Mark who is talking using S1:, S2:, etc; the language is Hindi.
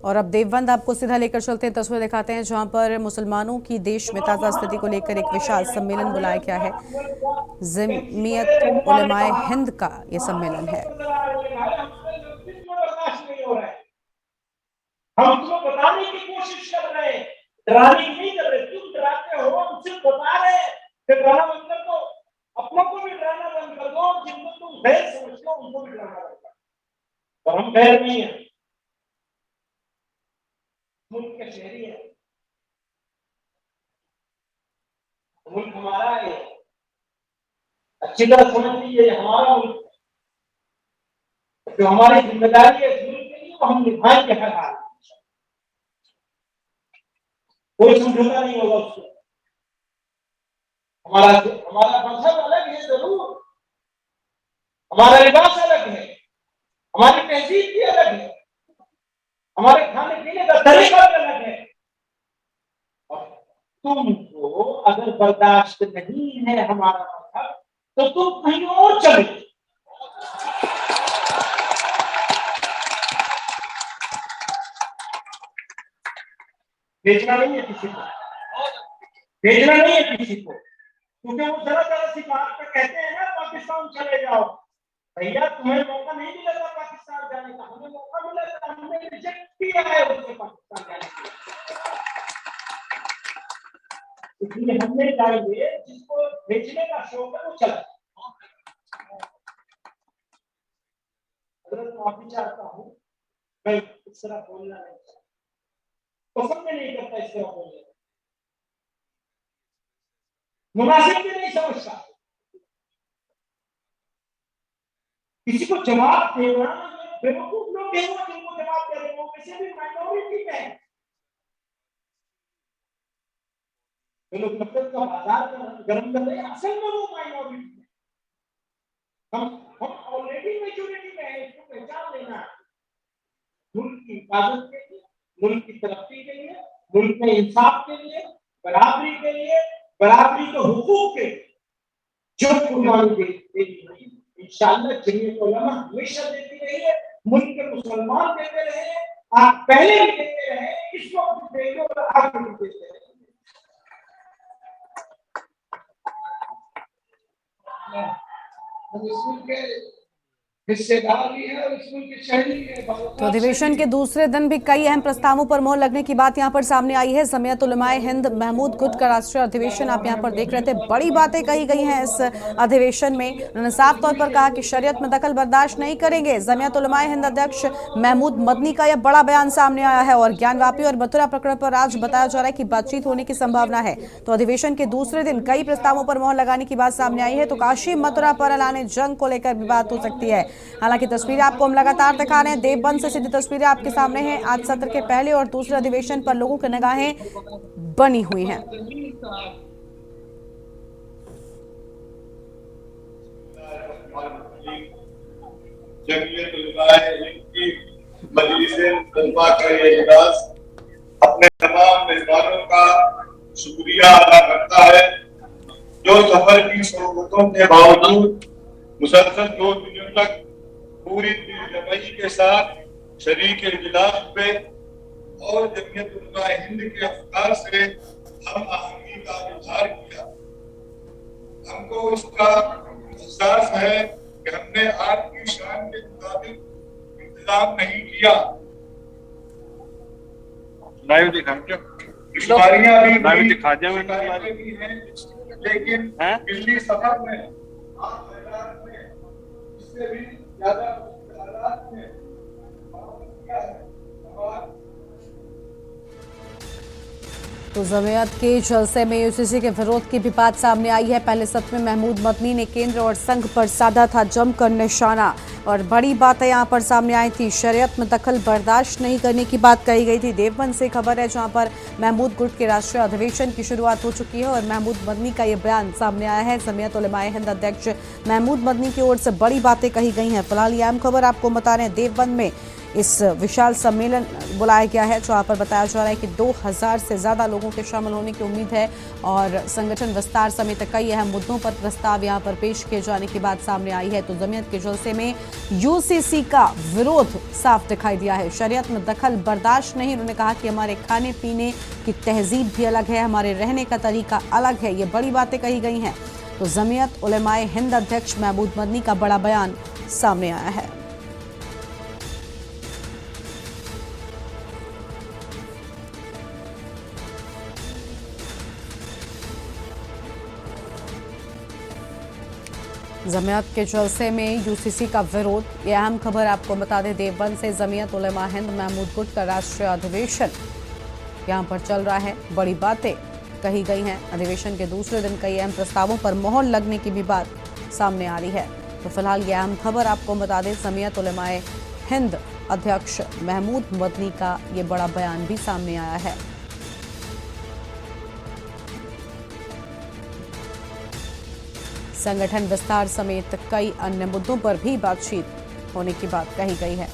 S1: और अब देवबंद आपको सीधा लेकर चलते हैं, तस्वीर दिखाते हैं जहां पर मुसलमानों की देश में ताज़ा स्थिति को लेकर एक विशाल सम्मेलन बुलाया गया है। जमीयत उलमाए हिंद का ये सम्मेलन है।
S2: हम तुमको बताने की कोशिश कर रहे हैं, डराने नहीं कर रहे। तुम डराते हो, हम सिर्फ बता रहे हैं कि डराना बंद कर दो, अपनों को भी डराना बंद कर दो, जिनको तुम गैर समझते हो उनको भी डराना बंद कर दो। और हम गैर नहीं है, मुल्क के शहरी है, मुल्क हमारा है, अच्छी तरह समझ लीजिए, हमारा मुल्क है। जो हमारी जिम्मेदारी है इस मुल्क के लिए, वो हम निभाएंगे हर हाल में। कोई समझौता नहीं होगा उसको। हमारा मजहब अलग है जरूर, हमारा लिबास अलग है, हमारी तहजीब भी अलग है, हमारे खाने पीने का तरीका भी अलग है। और तुमको अगर बर्दाश्त नहीं है हमारा मजहब, तो तुम कहीं और चले। भेजना नहीं है किसी को, भेजना नहीं है किसी को, क्योंकि वो जरा जरा सी बात पे कहते हैं ना पाकिस्तान चले जाओ। भैया तुम्हें मौका नहीं मिला था पाकिस्तान जाने का, हमें मौका मिला था, हमने रिजेक्ट किया है उससे पाकिस्तान जाने के लिए। इसलिए हम नहीं जाएंगे, जिसको भेजने का शौक है वो चला। अगर माफी चाहता हूँ, मैं इस तरह बोलना नहीं चाहता, पसंद नहीं करता इस तरह बोलने, मुनासिब भी नहीं समझता। किसी को जवाब देना, बेवकूफ लोग हैं जिनको जवाब दे रहे हो, किसी भी माइनॉरिटी में है। जो लोग नफरत का बाजार गर्म कर रहे हैं, असल में वो माइनॉरिटी है। हम ऑलरेडी मेजोरिटी में है, इसको पहचान लेना। मुल्क की हिफाजत के लिए, मुल्क की तरक्की के लिए, मुल्क में इंसाफ के लिए, बराबरी के लिए, बराबरी के हुकूक के लिए जो कुर्बानी देती हुई इंशाअल्लाह जमीयत उलमा हमेशा देती रही है, मुल्क के मुसलमान देते रहे, आप पहले भी देते रहे, इस वक्त भी देंगे और आगे भी देते रहे। स्कूल के हिस्सेदार भी है और स्कूल के शहरी है।
S1: तो अधिवेशन के दूसरे दिन भी कई अहम प्रस्तावों पर मोहर लगने की बात यहां पर सामने आई है। जमीयत उलमाए हिंद महमूद गुट का राष्ट्रीय अधिवेशन आप यहां पर देख रहे थे। बड़ी बातें कही गई हैं इस अधिवेशन में। उन्होंने साफ तौर पर कहा कि शरीयत में दखल बर्दाश्त नहीं करेंगे। जमीयत उलमाए हिंद अध्यक्ष महमूद मदनी का यह बड़ा बयान सामने आया है और ज्ञानवापी और मथुरा प्रकरण पर आज बताया जा रहा है कि बातचीत होने की संभावना है। तो अधिवेशन के दूसरे दिन कई प्रस्तावों पर मोहर लगाने की बात सामने आई है। तो काशी मथुरा पर ऐलान जंग को लेकर भी बात हो सकती है। हालांकि तस्वीरें आपको हम लगातार दिखा रहे हैं, देवबंद से सीधी तस्वीरें आपके सामने हैं। आज सत्र के पहले और दूसरे अधिवेशन पर लोगों की निगाहें बनी हुई हैं।
S3: जमीयत उलमाए हिंद की मजलिस-ए-तलबा का ये इजलास अपने तमाम मेहमानों का शुक्रिया अदा करता है, जो सफर की सोबतों के बावजूद मुसलसल 2 दिनों तक पूरी दिलजमई के साथ शरीक इजलास पे और जमीयत उलमाए हिंद के अफकार से हम आहंगी का इजहार किया। हमको उसका एहसास है कि हमने आपकी शान के मुताबिक इंतजाम नहीं किया।
S4: लाइव दिखाएं क्या?
S3: दुश्वारियां
S4: लाइव दिखा दिया
S3: मैंने भी हैं, लेकिन दिल्ली सफर में आप हैदराबाद में इससे भी ज्यादा हालात में क्या है।
S1: तो जमीयत के जलसे में यूसीसी के विरोध की भी बात सामने आई है। पहले सत्र में महमूद मदनी ने केंद्र और संघ पर साधा था जमकर निशाना और बड़ी बातें यहां पर सामने आई थी। शरीयत में दखल बर्दाश्त नहीं करने की बात कही गई थी। देवबंद से खबर है जहां पर महमूद गुट के राष्ट्रीय अधिवेशन की शुरुआत हो चुकी है और महमूद मदनी का यह बयान सामने आया है। जमीयत उलमाए हिंद अध्यक्ष महमूद मदनी की ओर से बड़ी बातें कही गई हैं। फिलहाल ये अहम खबर आपको बता रहे हैं, देवबंद में इस विशाल सम्मेलन बुलाया गया है, जहां पर बताया जा रहा है कि 2000 से ज्यादा लोगों के शामिल होने की उम्मीद है और संगठन विस्तार समेत कई अहम मुद्दों पर प्रस्ताव यहां पर पेश किए जाने की बात सामने आई है। तो जमीयत के जलसे में यूसीसी का विरोध साफ दिखाई दिया है। शरीयत में दखल बर्दाश्त नहीं। उन्होंने कहा कि हमारे खाने पीने की तहजीब भी अलग है, हमारे रहने का तरीका अलग है। ये बड़ी बातें कही गई हैं। तो जमीयत उलेमाए हिंद अध्यक्ष महमूद मदनी का बड़ा बयान सामने आया है। जमीयत के जलसे में यूसीसी का विरोध, ये अहम खबर आपको बता दें। देवबंद से जमीयत उलेमा हिंद महमूद गुट का राष्ट्रीय अधिवेशन यहां पर चल रहा है। बड़ी बातें कही गई हैं। अधिवेशन के दूसरे दिन कई अहम प्रस्तावों पर मोहर लगने की भी बात सामने आ रही है। तो फिलहाल ये अहम खबर आपको बता दें। जमीयत उलेमाए हिंद अध्यक्ष महमूद मदनी का ये बड़ा बयान भी सामने आया है। संगठन विस्तार समेत कई अन्य मुद्दों पर भी बातचीत होने की बात कही गई है।